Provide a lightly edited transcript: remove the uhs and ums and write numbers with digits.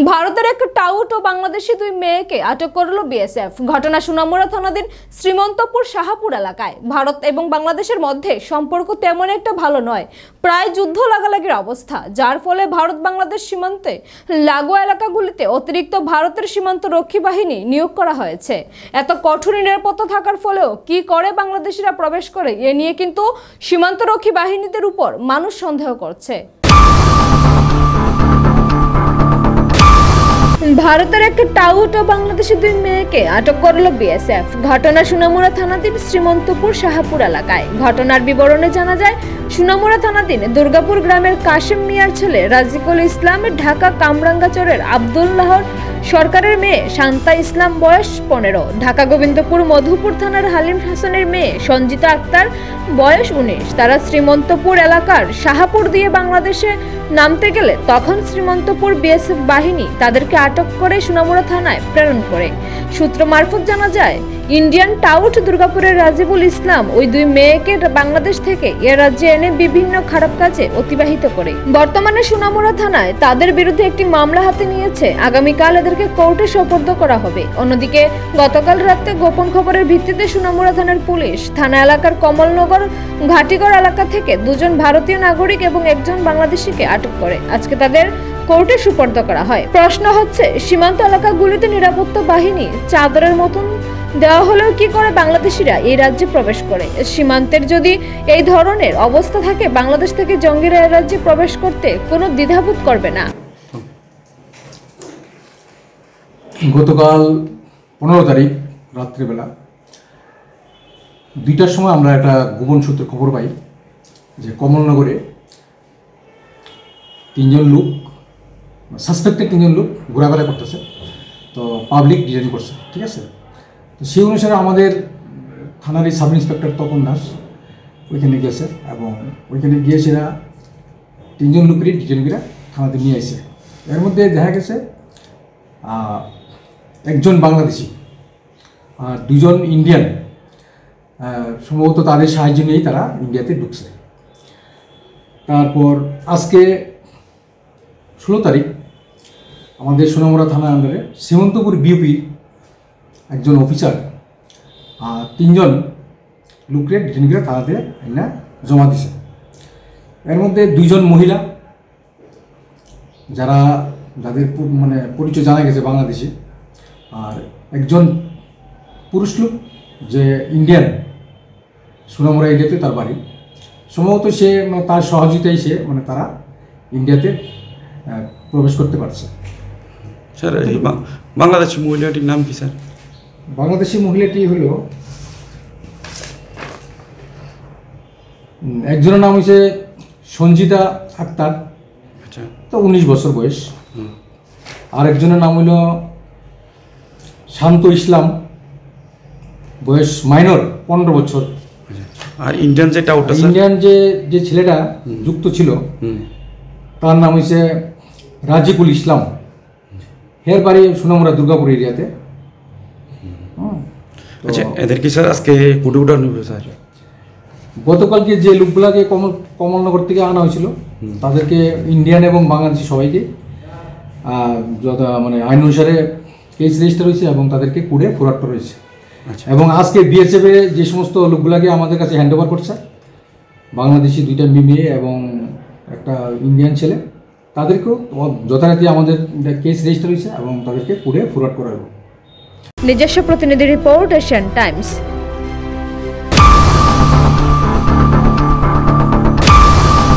ভারতের এক টাউট ও বাংলাদেশি দুই মেয়েকে আটক করল বিএসএফ। ঘটনা সোনামুড়া থানাধীন শ্রীমন্তপুর শাহাপুর এলাকায়। ভারত এবং বাংলাদেশের মধ্যে সম্পর্ক তেমন একটা ভালো নয়, প্রায় যুদ্ধ লাগালাগির অবস্থা, যার ফলে ভারত বাংলাদেশ সীমান্তে লাগোয়া এলাকাগুলিতে অতিরিক্ত ভারতের সীমান্ত রক্ষী বাহিনী নিয়োগ করা হয়েছে। এত কঠোর নিরাপত্তা থাকার ফলেও কি করে বাংলাদেশিরা প্রবেশ করে, এ নিয়ে কিন্তু সীমান্ত রক্ষী বাহিনীদের উপর মানুষ সন্দেহ করছে। ভারতের এক টাউট ও বাংলাদেশের দুই মেয়েকে আটক করল বিএসএফ। ঘটনা সোনামুড়া থানাধীন শ্রীমন্তপুর শাহাপুর এলাকায়। ঘটনার বিবরণে জানা যায়, সোনামুড়া থানাধীন দুর্গাপুর গ্রামের কাশেম মিয়ার ছেলে রাজিকুল ইসলামের ঢাকা কামরাঙ্গাচরের আব্দুল্লাহর সরকারের মেয়ে শান্তা ইসলাম বয়স 15, ঢাকা গোবিন্দপুর মধুপুর থানার হালিম হাসানের মেয়ে সঞ্জিতা আক্তার বয়স 19। তারা শ্রীমন্তপুর এলাকার শাহাপুর দিয়ে বাংলাদেশে নামতে গেলে তখন শ্রীমন্তপুর বিএসএফ বাহিনী তাদেরকে আটক করে সোনামুড়া থানায় প্রেরণ করে। সূত্র মারফত জানা যায়, ইন্ডিয়ান টাউট দুর্গাপুরের রাজিবুল ইসলাম ওই দুই মেয়েকে বাংলাদেশ থেকে এ রাজ্যে এনে বিভিন্ন খারাপ কাজে অতিবাহিত করে। বর্তমানে সোনামুড়া থানায় তাদের বিরুদ্ধে একটি মামলা হাতে নিয়েছে। আগামীকাল এদেরকে কোর্টে সোপর্দ করা হবে। অন্যদিকে গতকাল রাতে গোপন খবরের ভিত্তিতে সোনামুড়া থানার পুলিশ থানা এলাকার কমলনগর ঘাটিগড় এলাকা থেকে দুজন ভারতীয় নাগরিক এবং একজন বাংলাদেশিকে আটক করে আজকে তাদের কোর্টে সুপর্দ করা হয়। প্রশ্ন হচ্ছে, সীমান্ত এলাকাগুলিতে নিরাপত্তা বাহিনী চাদরের মতন দেওয়া হলেও কি করে বাংলাদেশিরা এই রাজ্যে প্রবেশ করে? সীমান্তের যদি এই ধরনের অবস্থা থাকে, বাংলাদেশ থেকে জঙ্গিরা এই রাজ্যে প্রবেশ করতে কোনো দ্বিধাবোধ করবে না। গতকাল 15 তারিখ রাত্রিবেলা 2টার সময় আমরা একটা গোপন সূত্রে খবর পাই যে কমলনগরে 3জন লোক, সাসপেক্টেড 3জন লোক ঘোরাফেরা করতেছে, তো পাবলিক ডিটেইন করছে। ঠিক আছে, তো সেই অনুসারে আমাদের থানার সাব ইন্সপেক্টর তপন দাস ওইখানে গেছে এবং ওইখানে গিয়ে সেরা 3জন লোকেরই ডিটেইন করে থানাতে নিয়ে আসে। এর মধ্যে দেখা গেছে একজন বাংলাদেশি আর 2জন ইন্ডিয়ান, সম্ভবত তাদের সাহায্য নিয়েই তারা ইন্ডিয়াতে ঢুকছে। তারপর আজকে 16 তারিখ আমাদের সোনামুড়া থানার আন্ডারে শ্রীমন্তপুর বিউপি একজন অফিসার আর 3জন লোকরে ডিটেইন করে থানাতে এনে জমা দিছে। এর মধ্যে 2জন মহিলা যাদের মানে পরিচয় জানা গেছে বাংলাদেশি, আর একজন পুরুষ লোক যে ইন্ডিয়ান, সোনামুড়া এরিয়াতে তার বাড়ি। সম্ভবত সে মানে তার সহযোগিতায় সে মানে তারা ইন্ডিয়াতে প্রবেশ করতে পারছে। স্যার, এই বাংলাদেশি মহিলাটির নাম কি স্যার? বাংলাদেশি মহিলাটি হলো, একজনের নাম হচ্ছে সঞ্জিতা আক্তার, আচ্ছা, তো 19 বছর বয়স। আর একজনের নাম হইল শান্ত ইসলাম, বয়স মাইনর 15 বছর। আর ইন্ডিয়ান যে টাউটটা স্যার, ইন্ডিয়ান যে ছেলেটা যুক্ত ছিল তার নাম হচ্ছে রাজিকুল ইসলাম, হের বাড়ি সোনামুড়া দুর্গাপুর এরিয়াতে। আচ্ছা, এদের কি স্যার আজকে কোর্টে উঠানো হবে স্যার? গতকালকে যে লোকগুলাকে কমলনগর থেকে আনা হয়েছিল তাদেরকে ইন্ডিয়ান এবং বাংলাদেশি সবাইকে মানে আইন অনুসারে কেস রেজিস্টার হয়েছে এবং তাদেরকে কোর্টে ফরওয়ার্ড করা হয়েছে। আচ্ছা, এবং আজকে বিএসএফ যে সমস্ত লোকগুলাকে আমাদের কাছে হ্যান্ড ওভার করছে, বাংলাদেশি 2টা মেয়ে এবং একটা ইন্ডিয়ান ছেলে, তাদেরকেও যথারীতি আমাদের কেস রেজিস্টার হয়েছে এবং তাদেরকে কোর্টে ফরওয়ার্ড করা হবে। নিজস্ব প্রতিনিধি রিপোর্ট, এশিয়ান টাইমস।